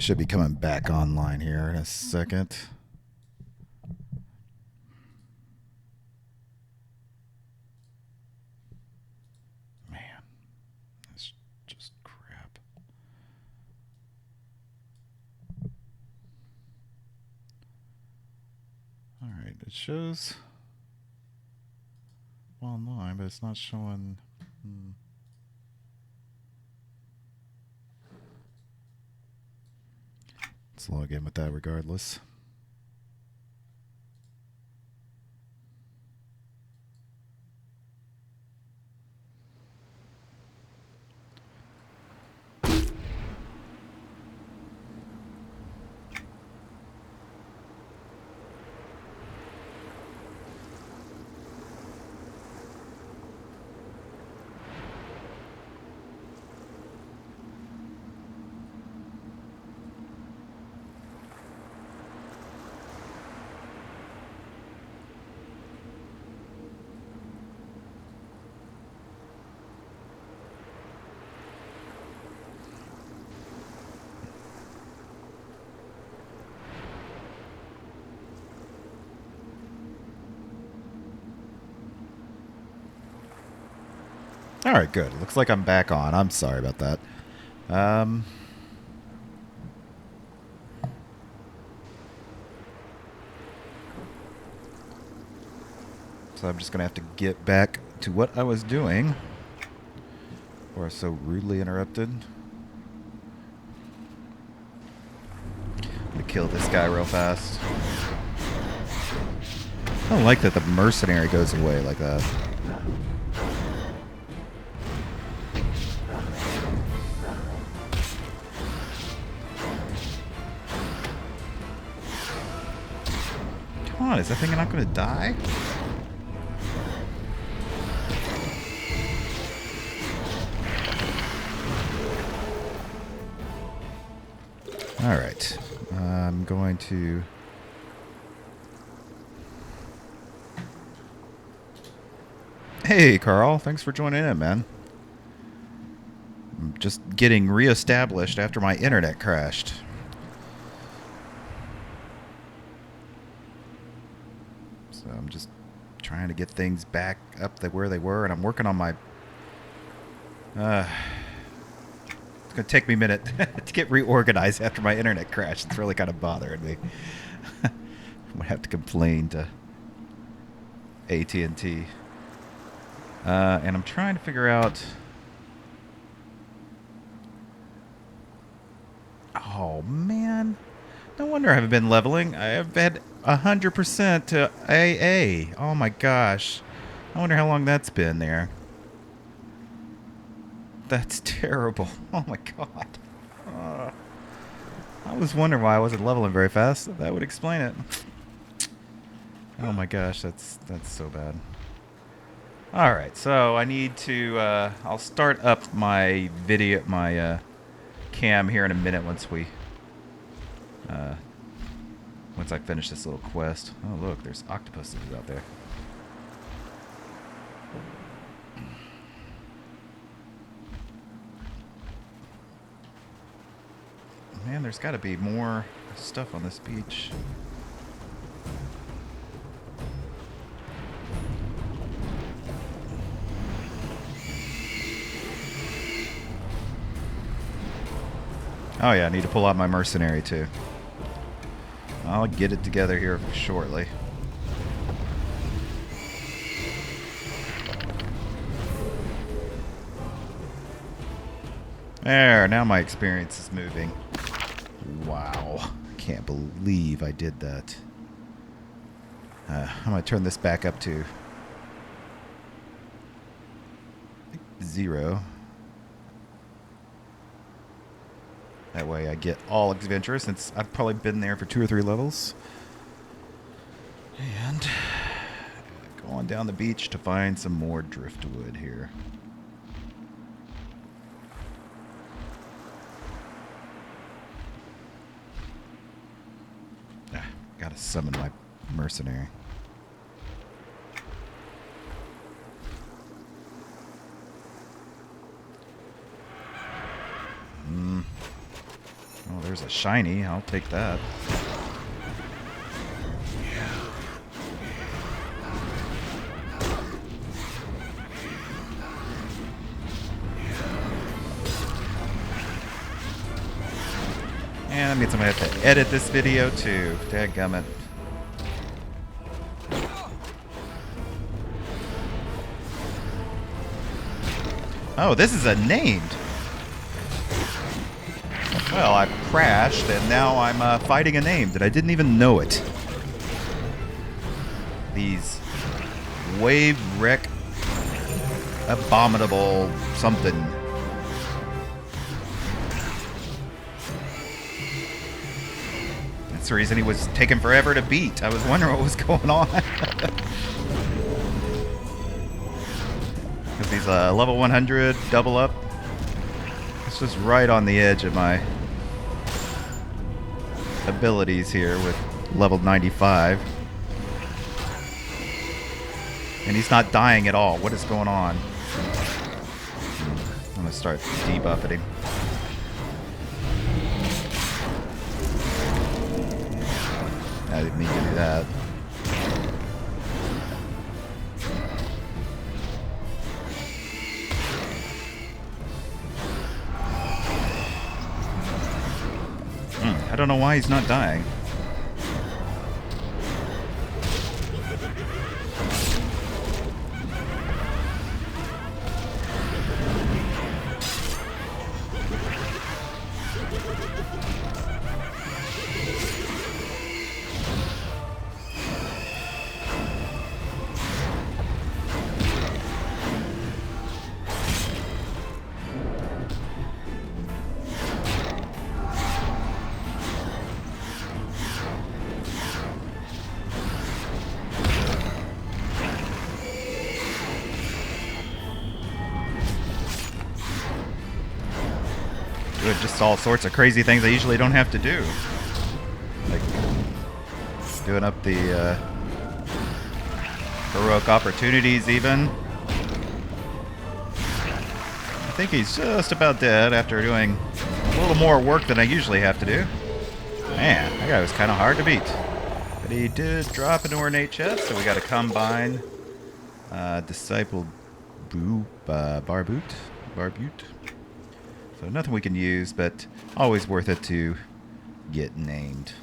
should be coming back online here in a second. Man, it's just crap. Alright, it shows online, but it's not showing. Let's log in with that regardless. All right, good. Looks like I'm back on. I'm sorry about that. So I'm just going to have to get back to what I was doing. Or so rudely interrupted. I'm going to kill this guy real fast. I don't like that the mercenary goes away like that. Come on, is that thing not going to die? All right. I'm going to... Hey, Carl. Thanks for joining in, man. I'm just getting reestablished after my internet crashed. So I'm just trying to get things back up to where they were, and I'm working on my... It's going to take me a minute to get reorganized after my internet crashed. It's really kind of bothering me. I'm going to have to complain to AT&T. And I'm trying to figure out... Oh, man. No wonder I haven't been leveling. I have had 100% to AA. Oh, my gosh. I wonder how long that's been there. That's terrible. Oh, my God. I was wondering why I wasn't leveling very fast. That would explain it. Oh, my gosh. That's so bad. All right, so I need to... I'll start up my video, my cam here in a minute once I finish this little quest. Oh, look, there's octopuses out there. Man, there's got to be more stuff on this beach. Oh yeah, I need to pull out my mercenary too. I'll get it together here shortly. There, now my experience is moving. Wow. I can't believe I did that. I'm going to turn this back up to 0. That way I get all adventurous, since I've probably been there for 2 or 3 levels. And go on down the beach to find some more driftwood here. Gotta summon my mercenary. Oh, there's a shiny. I'll take that. And that means I'm going to have to edit this video too. Dadgummit. Oh, this is a named. Well, I crashed, and now I'm fighting a named, and I didn't even know it. These wave wreck abominable something. That's the reason he was taking forever to beat. I was wondering what was going on. Because he's level 100, double up. It's just right on the edge of my abilities here with level 95. And he's not dying at all. What is going on? I'm going to start debuffing him. I didn't mean to do that. I don't know why he's not dying. Just all sorts of crazy things I usually don't have to do. Like doing up the heroic opportunities even. I think he's just about dead after doing a little more work than I usually have to do. Man, that guy was kind of hard to beat. But he did drop an ornate chest, so we got a combine disciple Barbute. So nothing we can use, but always worth it to get named.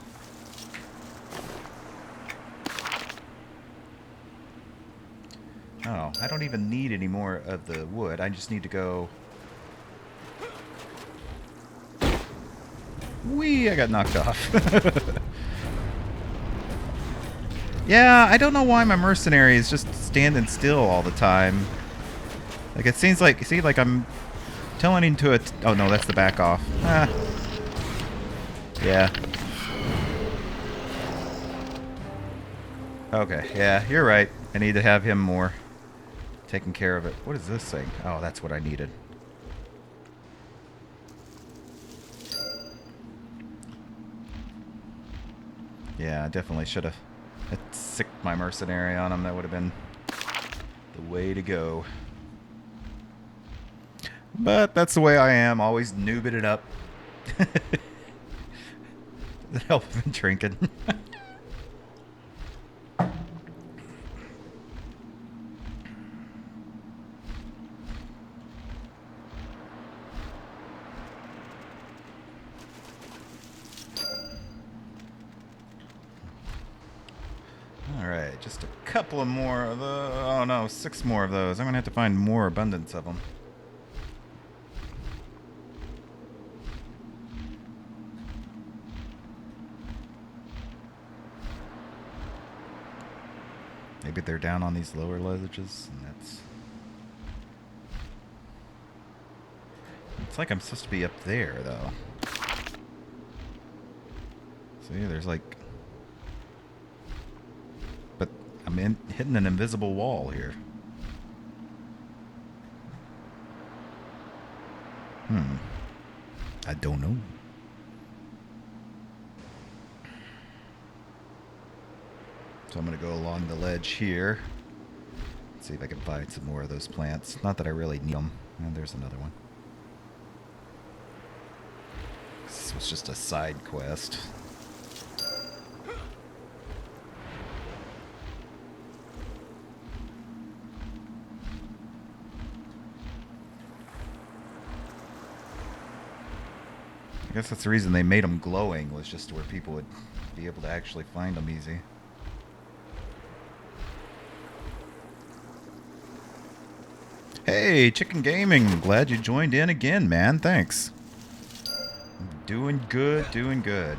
Oh, I don't even need any more of the wood. I just need to go... Whee! I got knocked off. Yeah, I don't know why my mercenary is just standing still all the time. Like, it seems like... See, like I'm... telling him to it. Oh no, that's the back off. Ah. Yeah. Okay, yeah, you're right. I need to have him more taking care of it. What is this thing? Oh, that's what I needed. Yeah, I definitely should have sicked my mercenary on him. That would have been the way to go. But that's the way I am, always noobing it up. The hell I've been drinking. Alright, just a couple of more of those. Oh no, 6 more of those. I'm gonna have to find more abundance of them. Maybe they're down on these lower ledges, and that's... It's like I'm supposed to be up there, though. See, there's like... But I'm hitting an invisible wall here. I don't know. So I'm going to go along the ledge here. See if I can find some more of those plants. Not that I really need them. And there's another one. this was just a side quest. I guess that's the reason they made them glowing, was just where people would be able to actually find them easy. Hey, Chicken Gaming, glad you joined in again, man. Thanks. Doing good, doing good.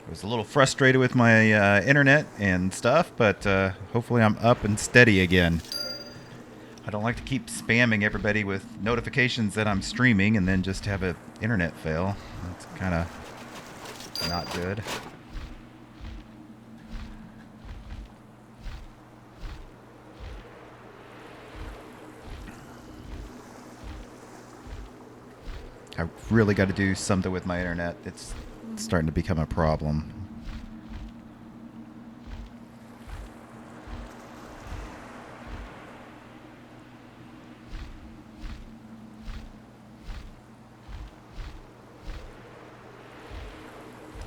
I was a little frustrated with my internet and stuff, but hopefully I'm up and steady again. I don't like to keep spamming everybody with notifications that I'm streaming and then just have an internet fail. That's kind of not good. I really got to do something with my internet. It's starting to become a problem.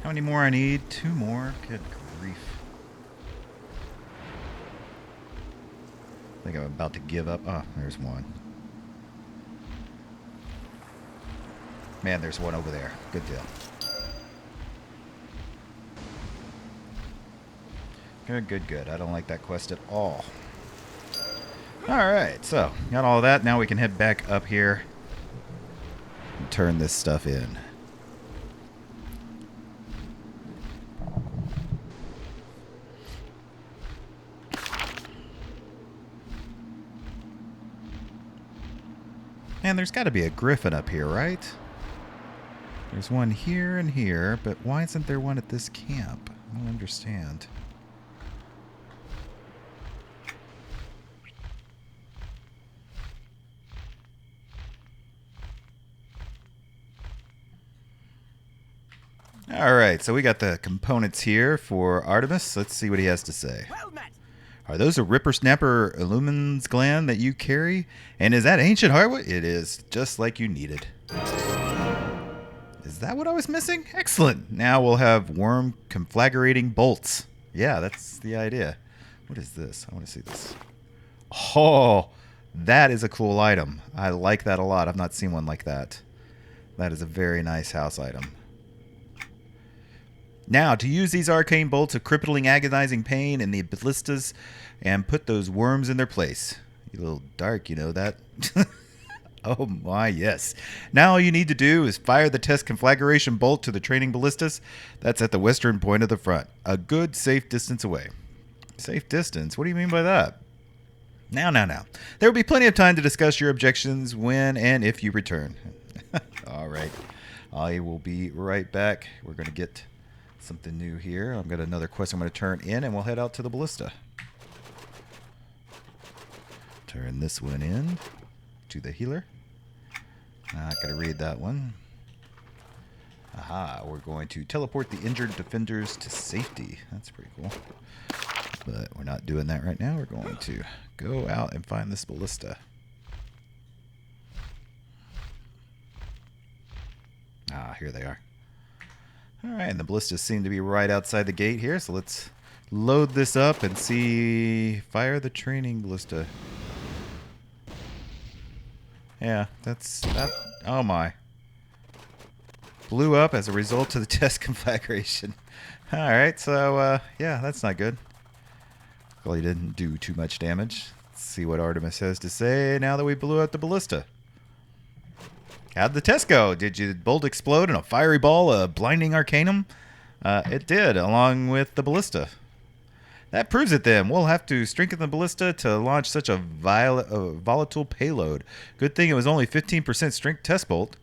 How many more I need? 2 more? Good grief. I think I'm about to give up. Oh, there's one. Man, there's one over there. Good deal. Good, good, good. I don't like that quest at all. Alright, so, got all that. Now we can head back up here and turn this stuff in. Man, there's got to be a griffin up here, right? There's one here and here, but why isn't there one at this camp? I don't understand. Alright, so we got the components here for Artemis. Let's see what he has to say. Well met. Are those a Ripper-Snapper Illumin's gland that you carry? And is that ancient hardwood? It is, just like you needed. Is that what I was missing? Excellent. Now we'll have worm conflagrating bolts. Yeah, that's the idea. What is this? I want to see this. Oh, that is a cool item. I like that a lot. I've not seen one like that. That is a very nice house item. Now, to use these arcane bolts of crippling, agonizing pain in the ballistas and put those worms in their place. You little dark, you know that? Oh my, yes. Now all you need to do is fire the test conflagration bolt to the training ballistas. That's at the western point of the front. A good, safe distance away. Safe distance? What do you mean by that? Now. There will be plenty of time to discuss your objections when and if you return. All right. I will be right back. We're going to get something new here. I've got another quest I'm going to turn in, and we'll head out to the ballista. Turn this one in to the healer. Not going to read that one. Aha, we're going to teleport the injured defenders to safety. That's pretty cool. But we're not doing that right now. We're going to go out and find this ballista. Ah, here they are. Alright, and the ballistas seem to be right outside the gate here, so let's load this up and see. Fire the training ballista. Yeah, that's that. Oh my. Blew up as a result of the test conflagration. Alright, so yeah, that's not good. Well, he didn't do too much damage. Let's see what Artemis has to say now that we blew up the ballista. How'd the test go? Did your bolt explode in a fiery ball of blinding arcanum? It did, along with the ballista. That proves it then. We'll have to strengthen the ballista to launch such a volatile payload. Good thing it was only 15% strength test bolt.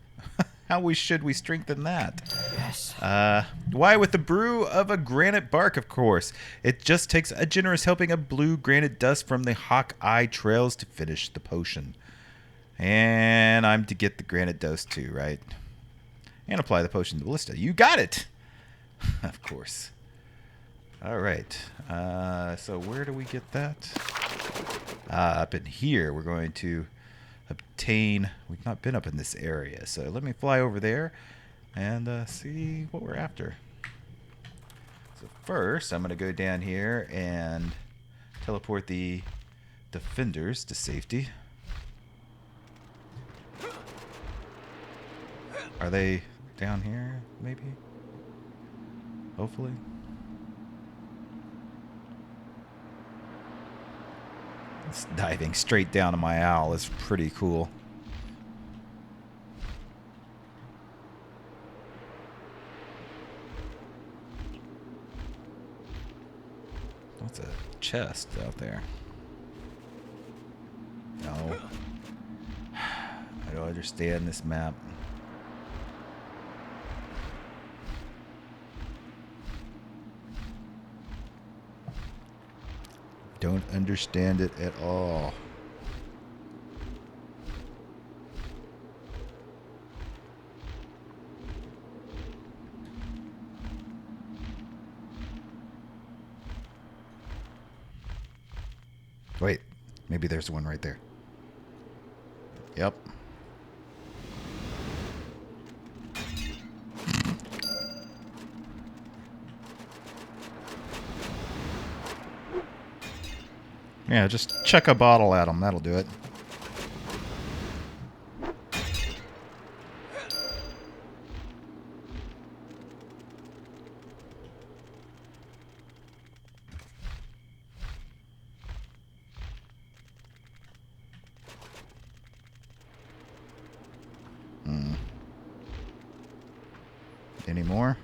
How should we strengthen that? Yes. Why, with the brew of a granite bark, of course. It just takes a generous helping of blue granite dust from the Hawkeye trails to finish the potion. And I'm to get the granite dose too, right? And apply the potion to the ballista. You got it! Of course. All right. So where do we get that? Up in here. We're going to obtain. We've not been up in this area, so let me fly over there and see what we're after. So first, I'm going to go down here and teleport the defenders to safety. Are they down here, maybe? Hopefully. This diving straight down to my owl is pretty cool. What's a chest out there? No. I don't understand this map. Don't understand it at all. Wait, maybe there's one right there. Yep. Yeah, just chuck a bottle at them. That'll do it. Any more?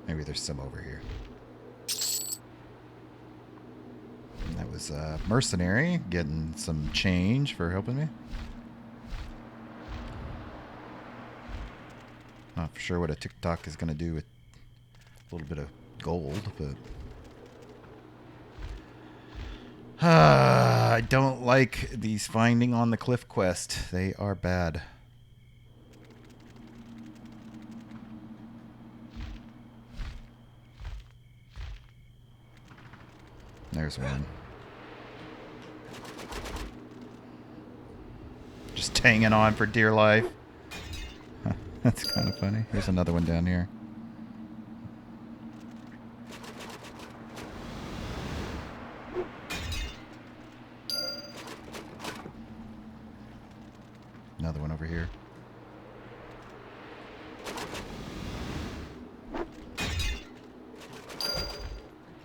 Maybe there's some over here. And that was mercenary getting some change for helping me. Not for sure what a TikTok is going to do with a little bit of gold, but I don't like these finding on the cliff quest. They are bad. There's one. Just hanging on for dear life. That's kind of funny. Here's another one down here. Another one over here.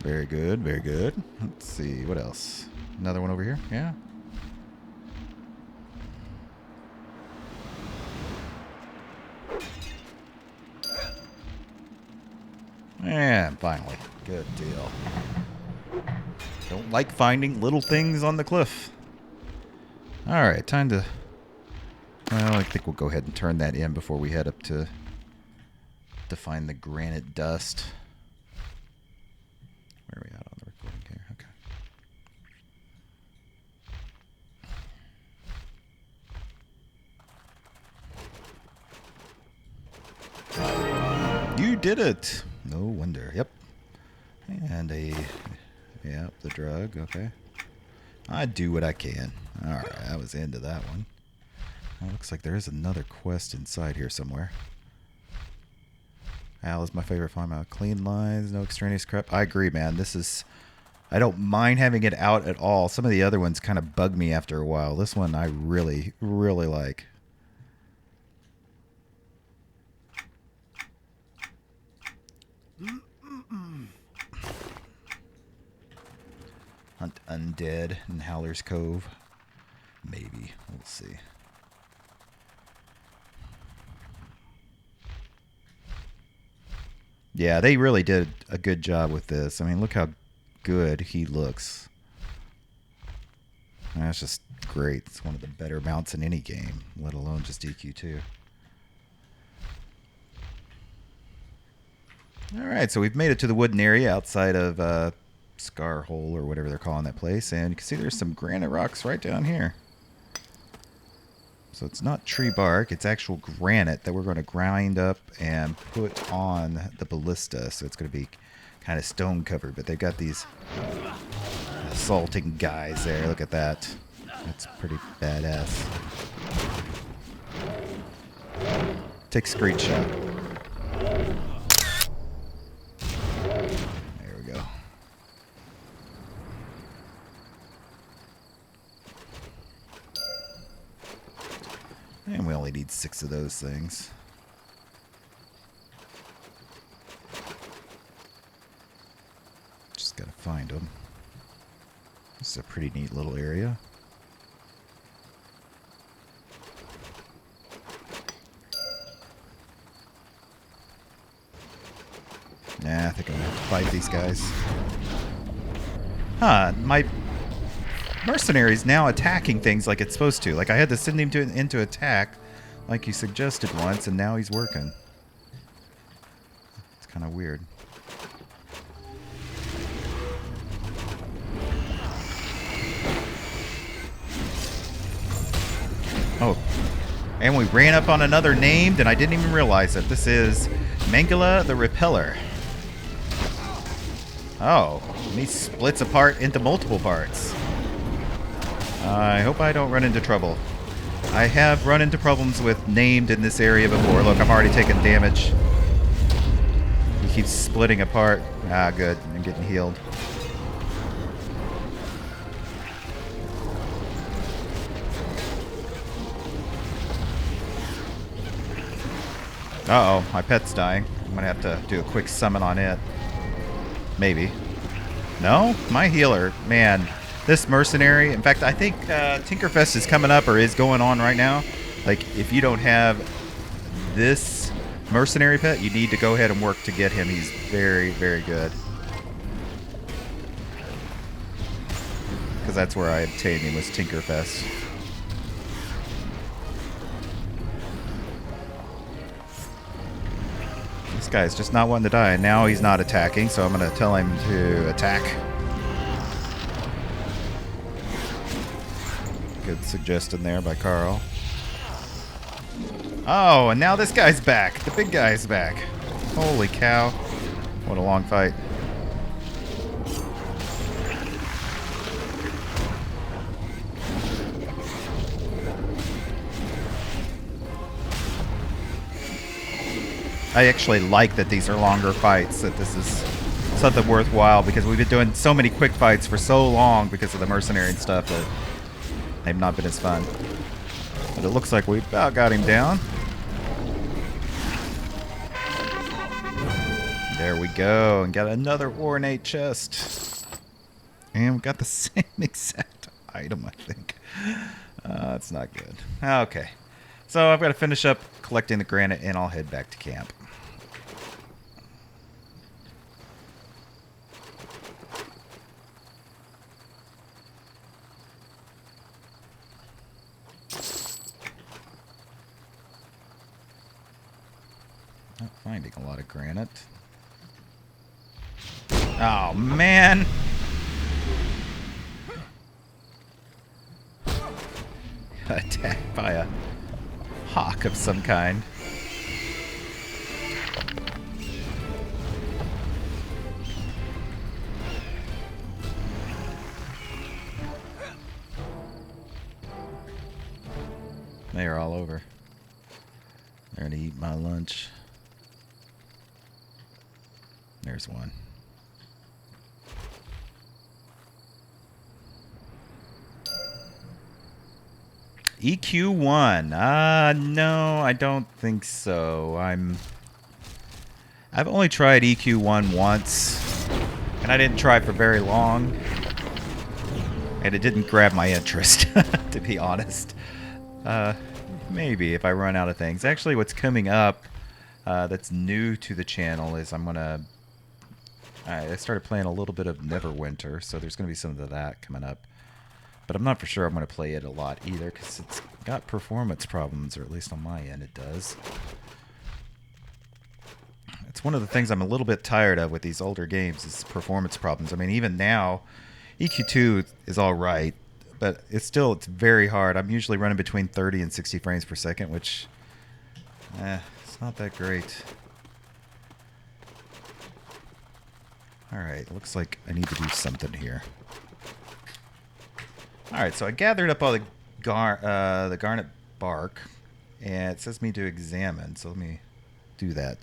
Very good, very good. Let's see, what else? Another one over here, yeah. And finally, good deal. Don't like finding little things on the cliff. Alright, time to... Well, I think we'll go ahead and turn that in before we head up to find the granite dust. Where are we at on the recording here? Okay. You did it! No wonder. Yep. And yep, the drug. Okay. I do what I can. Alright, I was into that one. It looks like there is another quest inside here somewhere. Al is my favorite farm out. Clean lines, no extraneous crap. I agree, man. This is... I don't mind having it out at all. Some of the other ones kind of bug me after a while. This one I really, really like. Hunt undead in Howler's Cove. Maybe. We'll see. Yeah, they really did a good job with this. I mean, look how good he looks. That's just great. It's one of the better mounts in any game, let alone just EQ2. Alright, so we've made it to the wooden area outside of Scar Hole, or whatever they're calling that place. And you can see there's some granite rocks right down here. So it's not tree bark, it's actual granite that we're going to grind up and put on the ballista. So it's going to be kind of stone covered, but they've got these assaulting guys there. Look at that. That's pretty badass. Take screenshot. There we go. And we only need 6 of those things. Just gotta find them. This is a pretty neat little area. Nah, I think I'm gonna have to fight these guys. Huh, my mercenary's now attacking things like it's supposed to. Like I had to send him into attack like you suggested once, and now he's working. It's kind of weird. Oh, and we ran up on another named, and I didn't even realize it. This is Mangala the Repeller. Oh, and he splits apart into multiple parts. I hope I don't run into trouble. I have run into problems with named in this area before. Look, I'm already taking damage. He keeps splitting apart. Ah, good. I'm getting healed. Uh-oh, my pet's dying. I'm gonna have to do a quick summon on it. Maybe. No? My healer. Man, this mercenary... In fact, I think Tinkerfest is coming up or is going on right now. Like, if you don't have this mercenary pet, you need to go ahead and work to get him. He's very, very good. Because that's where I obtained him, was Tinkerfest. This guy's just not wanting to die. Now he's not attacking, so I'm going to tell him to attack. Good suggestion there by Carl. Oh, and now this guy's back. The big guy's back. Holy cow. What a long fight. I actually like that these are longer fights, that this is something worthwhile, because we've been doing so many quick fights for so long because of the mercenary and stuff that they've not been as fun. But it looks like we about got him down. There we go, and got another ornate chest. And we got the same exact item, I think. That's not good. Okay. So I've got to finish up collecting the granite, and I'll head back to camp. Not finding a lot of granite. Oh, man! Attacked by a hawk of some kind. They are all over. They're gonna eat my lunch. There's one. EQ1. No, I don't think so. I've only tried EQ1 once, and I didn't try for very long, and it didn't grab my interest, to be honest. Maybe if I run out of things. Actually, what's coming up that's new to the channel is I started playing a little bit of Neverwinter, so there's going to be some of that coming up. But I'm not for sure I'm going to play it a lot either, because it's got performance problems, or at least on my end it does. It's one of the things I'm a little bit tired of with these older games, is performance problems. I mean, even now, EQ2 is all right, but it's very hard. I'm usually running between 30 and 60 frames per second, which, it's not that great. Alright, looks like I need to do something here. All right, so I gathered up all the garnet bark, and it says me to examine. So let me do that.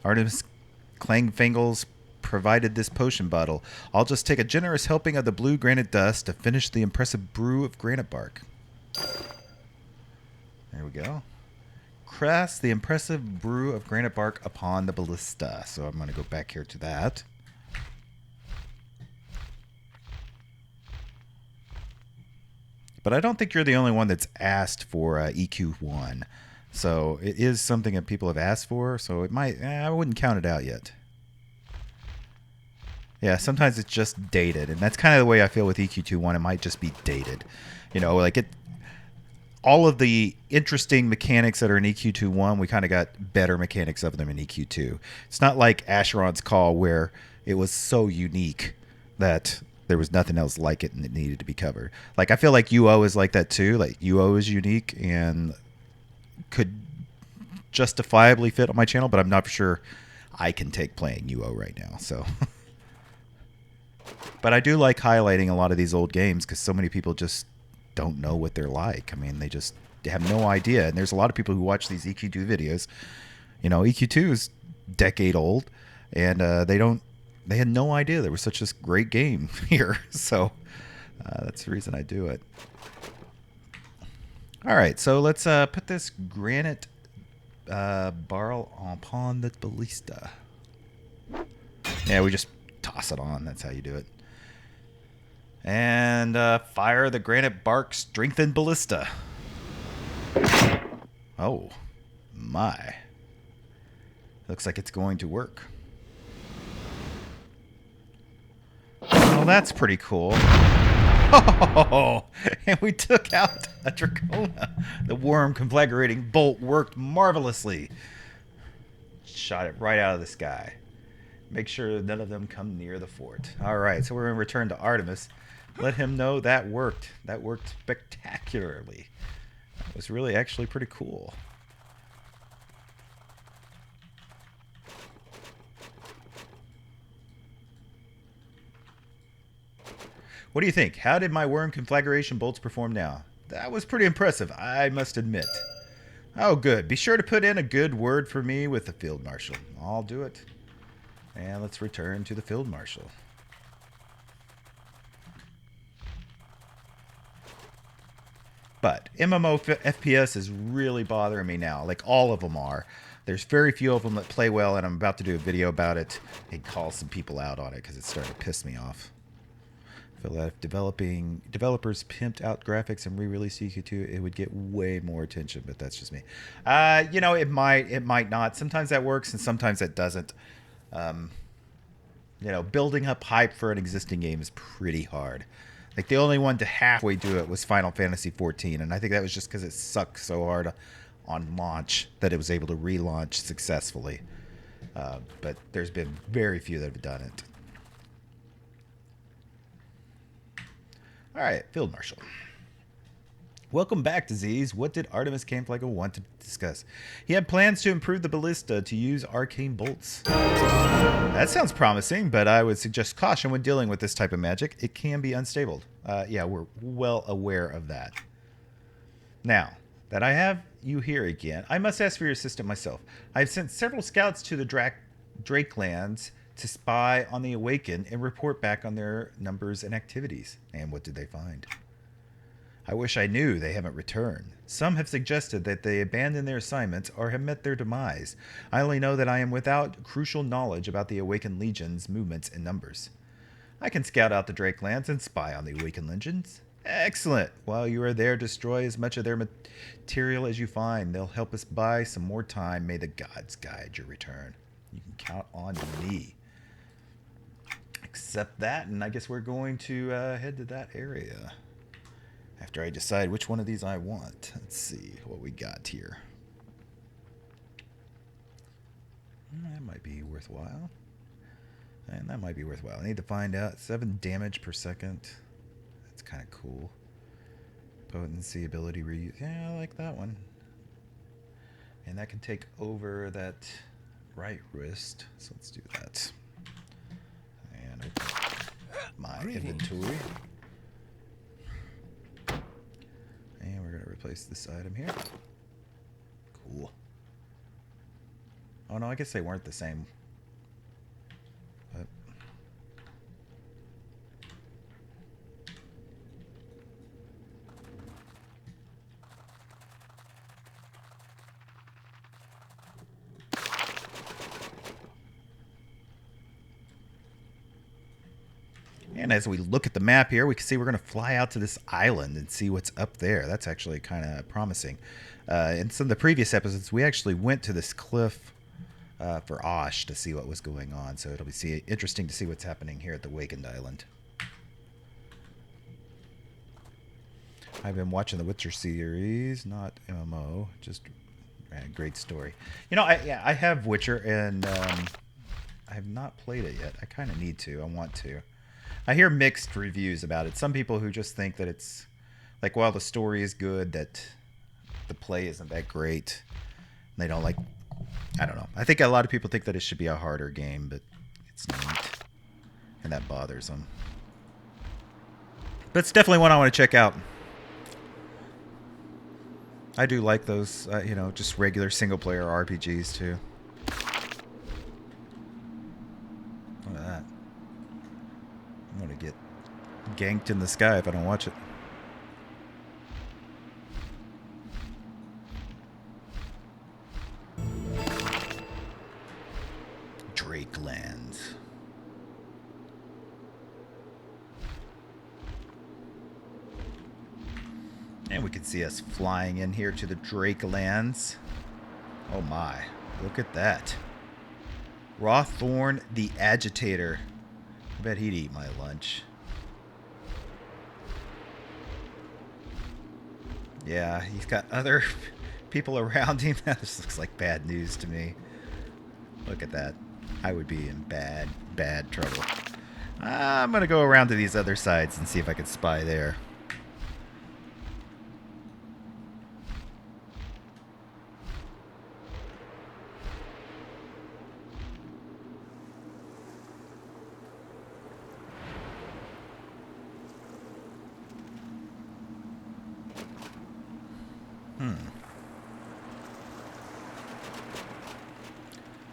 Artemis Clangfangles provided this potion bottle. I'll just take a generous helping of the blue granite dust to finish the impressive brew of granite bark. There we go. Craft the impressive brew of granite bark upon the ballista. So I'm going to go back here to that. But I don't think you're the only one that's asked for EQ1. So it is something that people have asked for. So it might, I wouldn't count it out yet. Yeah, sometimes it's just dated. And that's kind of the way I feel with EQ21. It might just be dated. You know, like it. All of the interesting mechanics that are in EQ21, we kind of got better mechanics of them in EQ2. It's not like Acheron's Call where it was so unique that there was nothing else like it and it needed to be covered. Like, I feel like UO is like that too. Like, UO is unique and could justifiably fit on my channel, but I'm not sure I can take playing UO right now. So, but I do like highlighting a lot of these old games because so many people just don't know what they're like. I mean, they have no idea. And there's a lot of people who watch these EQ2 videos. You know, EQ2 is decade old, and they had no idea there was such a great game here. So that's the reason I do it. All right, so let's put this granite barrel upon the ballista. Yeah, we just toss it on. That's how you do it. And fire the granite bark strengthened ballista. Oh, my. Looks like it's going to work. Well, that's pretty cool. Oh, and we took out a Dracona. The worm conflagrating bolt worked marvelously. Shot it right out of the sky. Make sure none of them come near the fort. All right, so we're going to return to Artemis. Let him know that worked. That worked spectacularly. That was really actually pretty cool. What do you think? How did my worm conflagration bolts perform now? That was pretty impressive, I must admit. Oh, good. Be sure to put in a good word for me with the Field Marshal. I'll do it. And let's return to the Field Marshal. But MMO FPS is really bothering me now. Like, all of them are. There's very few of them that play well, and I'm about to do a video about it and call some people out on it because it's starting to piss me off. I feel that if developers pimped out graphics and re-released EQ2, it would get way more attention, but that's just me. You know, it might not. Sometimes that works, and sometimes that doesn't. You know, building up hype for an existing game is pretty hard. Like, the only one to halfway do it was Final Fantasy XIV, and I think that was just because it sucked so hard on launch that it was able to relaunch successfully. But there's been very few that have done it. All right, Field Marshal. Welcome back, Disease. What did Artemis Campflager want to discuss? He had plans to improve the ballista to use arcane bolts. That sounds promising, but I would suggest caution when dealing with this type of magic. It can be unstable. Yeah, we're well aware of that. Now, that I have you here again, I must ask for your assistance myself. I've sent several scouts to the Drakelands to spy on the Awakened and report back on their numbers and activities. And what did they find? I wish I knew. They haven't returned. Some have suggested that they abandoned their assignments or have met their demise. I only know that I am without crucial knowledge about the Awakened Legion's movements and numbers. I can scout out the Drakelands and spy on the Awakened Legions. Excellent. While you are there, destroy as much of their material as you find. They'll help us buy some more time. May the gods guide your return. You can count on me. Accept that, and I guess we're going to head to that area. After I decide which one of these I want. Let's see what we got here. That might be worthwhile. And that might be worthwhile. I need to find out. 7 damage per second. That's kind of cool. Potency, ability reuse. Yeah, I like that one. And that can take over that right wrist. So let's do that. And open my inventory. place this item here. Cool. Oh no, I guess they weren't the same. But and as we look at the map here, we can see we're going to fly out to this island and see what's up there. That's actually kind of promising. In some of the previous episodes, we actually went to this cliff for Osh to see what was going on. So it'll be interesting to see what's happening here at the Wakened Island. I've been watching the Witcher series, not MMO, just great story. You know, I have Witcher, and I have not played it yet. I kind of need to. I want to. I hear mixed reviews about it. Some people who just think that it's like, while the story is good, that the play isn't that great. They don't like. I don't know. I think a lot of people think that it should be a harder game, but it's not, and that bothers them. But it's definitely one I want to check out. I do like those, you know, just regular single-player RPGs too. Look at that. I'm gonna get ganked in the sky if I don't watch it. Drakelands. And we can see us flying in here to the Drakelands. Oh my, look at that. Rawthorn the Agitator. I bet he'd eat my lunch. Yeah, he's got other people around him. That just looks like bad news to me. Look at that. I would be in bad, bad trouble. I'm going to go around to these other sides and see if I can spy there.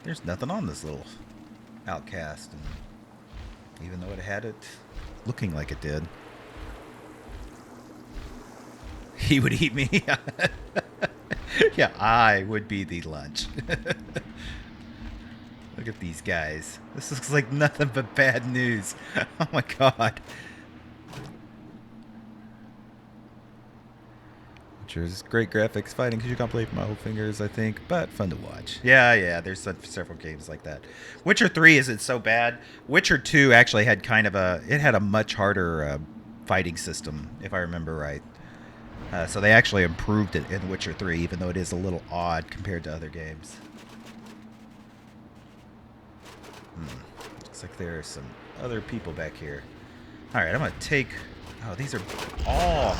There's nothing on this little outcast, and even though it had it looking like it did. He would eat me. Yeah, I would be the lunch. Look at these guys. This looks like nothing but bad news. Oh my god. There's great graphics, fighting because you can't play with my old fingers, I think, but fun to watch. Yeah, there's several games like that. Witcher 3 isn't so bad. Witcher 2 actually had kind of it had a much harder fighting system, if I remember right. So they actually improved it in Witcher 3, even though it is a little odd compared to other games. Looks like there are some other people back here. Alright, I'm going to take... Oh, these are all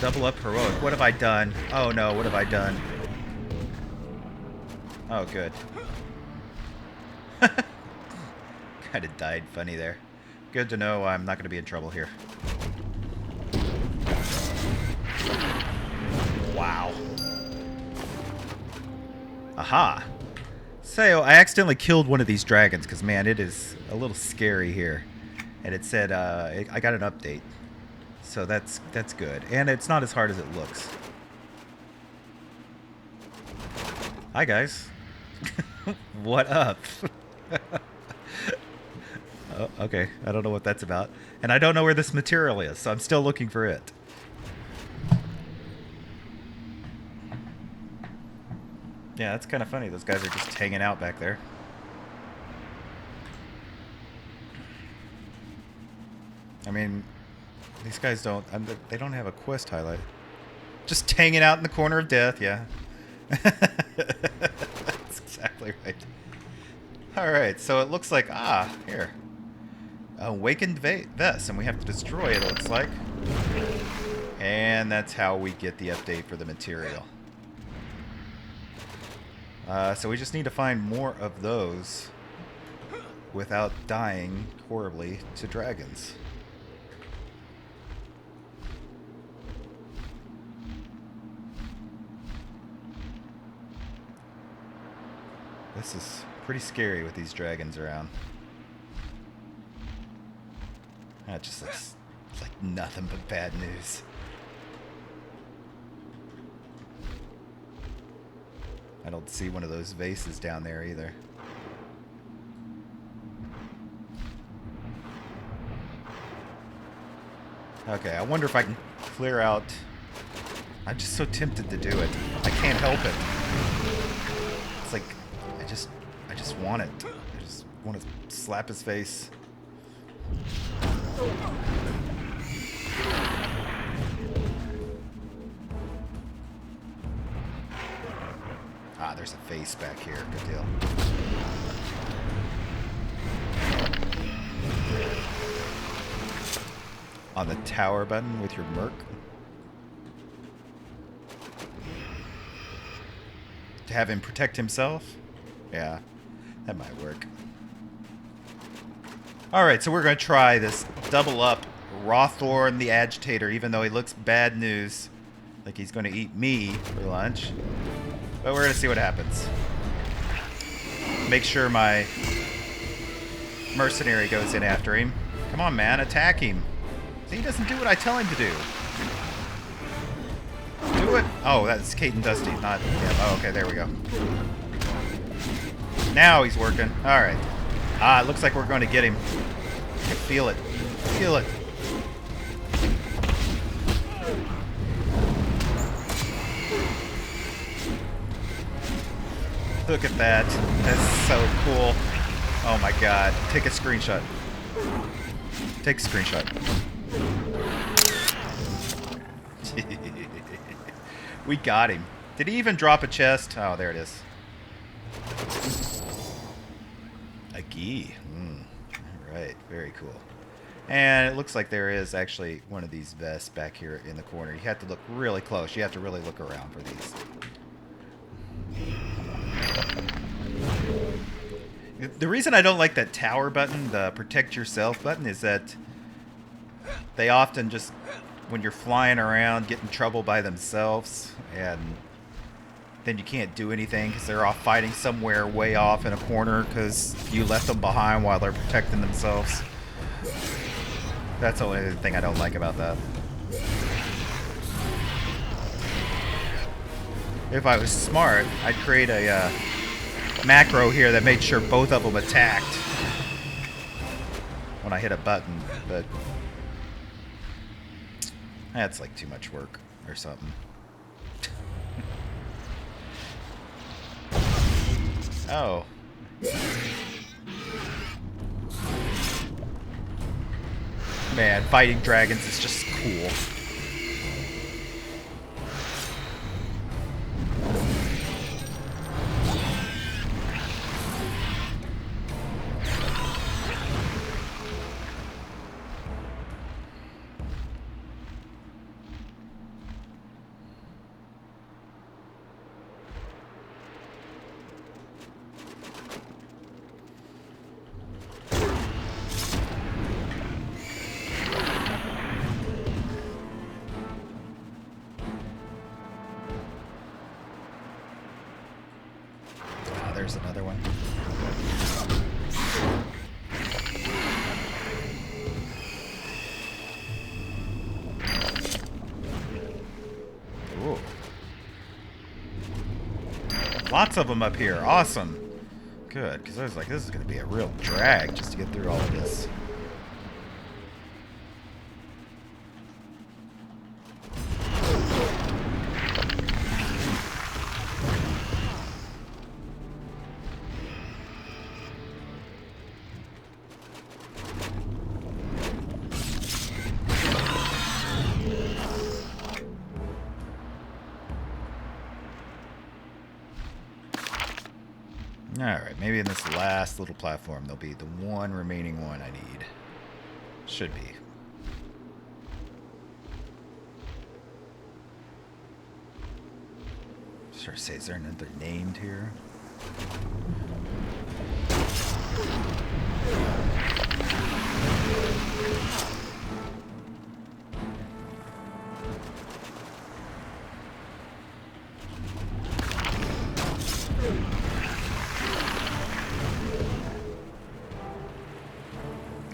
double up heroic. What have I done? Oh no, what have I done? Oh, good. Kind of died funny there. Good to know I'm not going to be in trouble here. Wow. Aha. So, I accidentally killed one of these dragons because, man, it is a little scary here. And it said, I got an update. So that's good. And it's not as hard as it looks. Hi, guys. What up? Oh, okay, I don't know what that's about. And I don't know where this material is, so I'm still looking for it. Yeah, that's kind of funny. Those guys are just hanging out back there. I mean, these guys don't... they don't have a quest highlight. Just hanging out in the corner of death, yeah. That's exactly right. Alright, so it looks like... Ah, here. Awakened Vest, and we have to destroy it, it looks like. And that's how we get the update for the material. So we just need to find more of those without dying horribly to dragons. This is pretty scary with these dragons around. That just looks like nothing but bad news. I don't see one of those vases down there either. Okay, I wonder if I can clear out... I'm just so tempted to do it. I can't help it. It's like, I just want it. I just want to slap his face. Ah, there's a face back here. Good deal. On the tower button with your merc. To have him protect himself? Yeah, that might work. Alright, so we're going to try this double up Rawthorn the Agitator, even though he looks bad news. Like he's going to eat me for lunch. But we're going to see what happens. Make sure my mercenary goes in after him. Come on, man, attack him. See, he doesn't do what I tell him to do. Do it. Oh, that's Kate and Dusty, not him. Oh, okay, there we go. Now he's working. All right. Ah, it looks like we're going to get him. I can feel it. Feel it. Look at that. That's so cool. Oh my god. Take a screenshot. Take a screenshot. We got him. Did he even drop a chest? Oh, there it is. A gi. Alright, very cool. And it looks like there is actually one of these vests back here in the corner. You have to look really close. You have to really look around for these. The reason I don't like that tower button, the protect yourself button, is that they often just, when you're flying around, get in trouble by themselves, and then you can't do anything because they're off fighting somewhere way off in a corner because you left them behind while they're protecting themselves. That's the only thing I don't like about that. If I was smart, I'd create a macro here that made sure both of them attacked when I hit a button, but that's like too much work or something. Oh. Man, fighting dragons is just cool. There's another one. Ooh. Lots of them up here. Awesome. Good, because I was like, this is going to be a real drag just to get through all of this. Alright, maybe in this last little platform there'll be the one remaining one I need. Should be. Sure, say, is there another named here?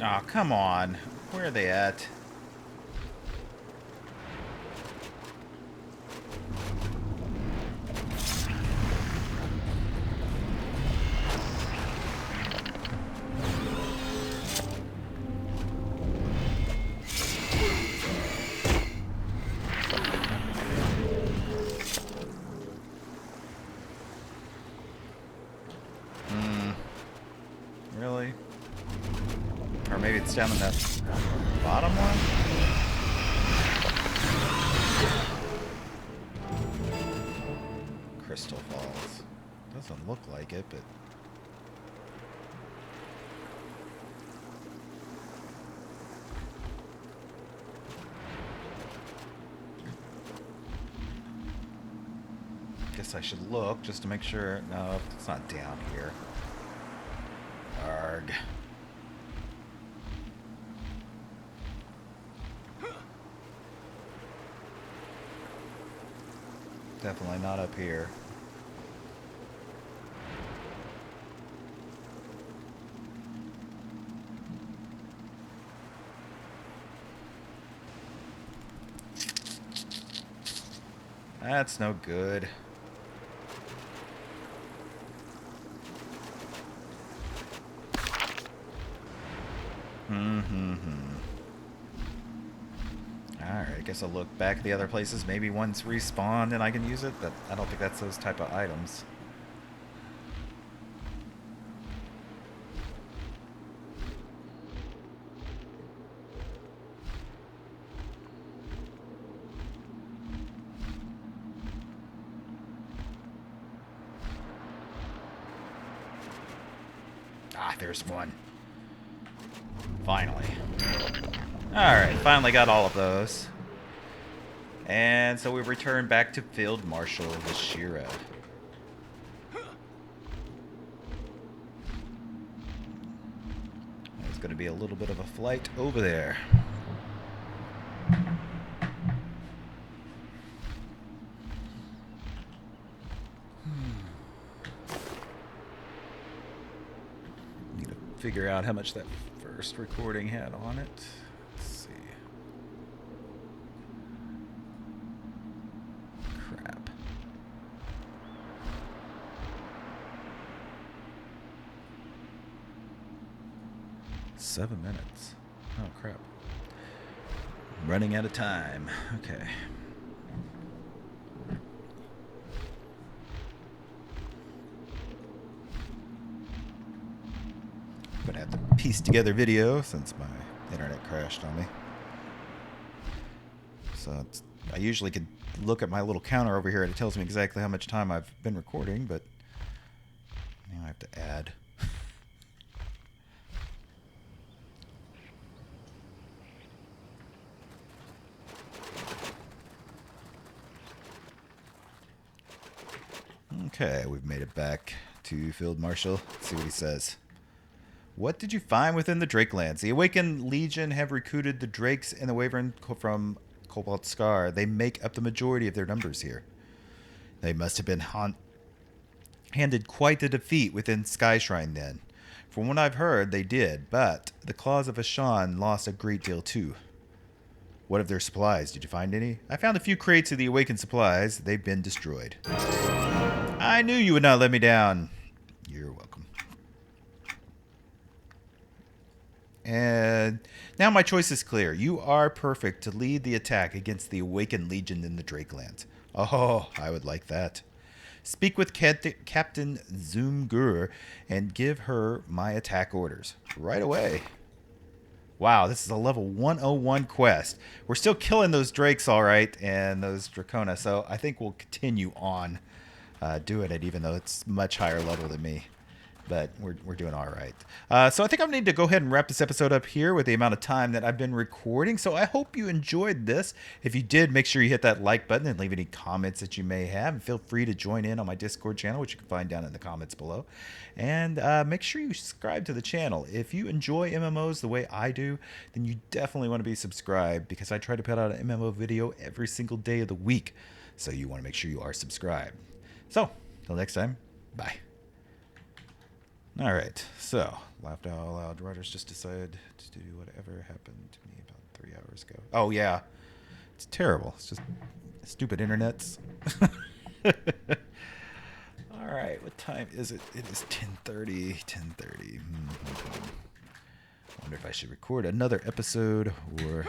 Oh, come on. Where are they at? Really? Or maybe it's down in that bottom one? Crystal Falls. Doesn't look like it, but... Guess I should look just to make sure. No, it's not down here. Arg. Definitely not up here. That's no good. Alright, I guess I'll look back at the other places. Maybe one's respawned and I can use it, but I don't think that's those type of items. Ah, there's one. Finally. Alright, finally got all of those. And so we return back to Field Marshal Lashira. There's going to be a little bit of a flight over there. Need to figure out how much that first recording had on it. Let's see. Crap. Seven minutes. Oh, crap. I'm running out of time. Okay. I'm gonna have to piece together video since my internet crashed on me. So I usually could look at my little counter over here and it tells me exactly how much time I've been recording, but now I have to add. Okay, we've made it back to Field Marshal. Let's see what he says. What did you find within the Drake lands? The Awakened Legion have recruited the Drakes and the Wyvern from Cobalt Scar. They make up the majority of their numbers here. They must have been handed quite the defeat within Sky Shrine then. From what I've heard, they did, but the Claws of Ashan lost a great deal too. What of their supplies? Did you find any? I found a few crates of the Awakened supplies. They've been destroyed. I knew you would not let me down. You're welcome. And now my choice is clear. You are perfect to lead the attack against the Awakened Legion in the Drakelands. Oh, I would like that. Speak with Captain Zoomgur and give her my attack orders. Right away. Wow, this is a level 101 quest. We're still killing those Drakes all right, and those Dracona, so I think we'll continue on doing it, even though it's much higher level than me. But we're doing all right. So I think I'm going to need to go ahead and wrap this episode up here with the amount of time that I've been recording. So I hope you enjoyed this. If you did, make sure you hit that like button and leave any comments that you may have. And feel free to join in on my Discord channel, which you can find down in the comments below. And make sure you subscribe to the channel. If you enjoy MMOs the way I do, then you definitely want to be subscribed, because I try to put out an MMO video every single day of the week. So you want to make sure you are subscribed. So, till next time, bye. All right. So, laughed out loud. Rogers just decided to do whatever happened to me about 3 hours ago. Oh, yeah. It's terrible. It's just stupid internets. All right. What time is it? It is 10:30. 10:30. Wonder if I should record another episode or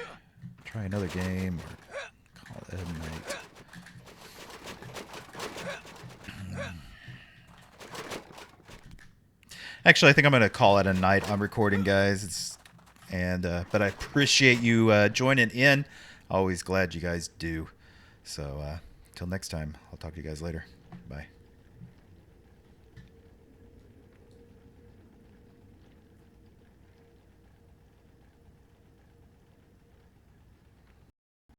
try another game or call it a night. Actually, I think I'm going to call it a night. I'm recording, guys. But I appreciate you joining in. Always glad you guys do. So, till next time, I'll talk to you guys later. Bye.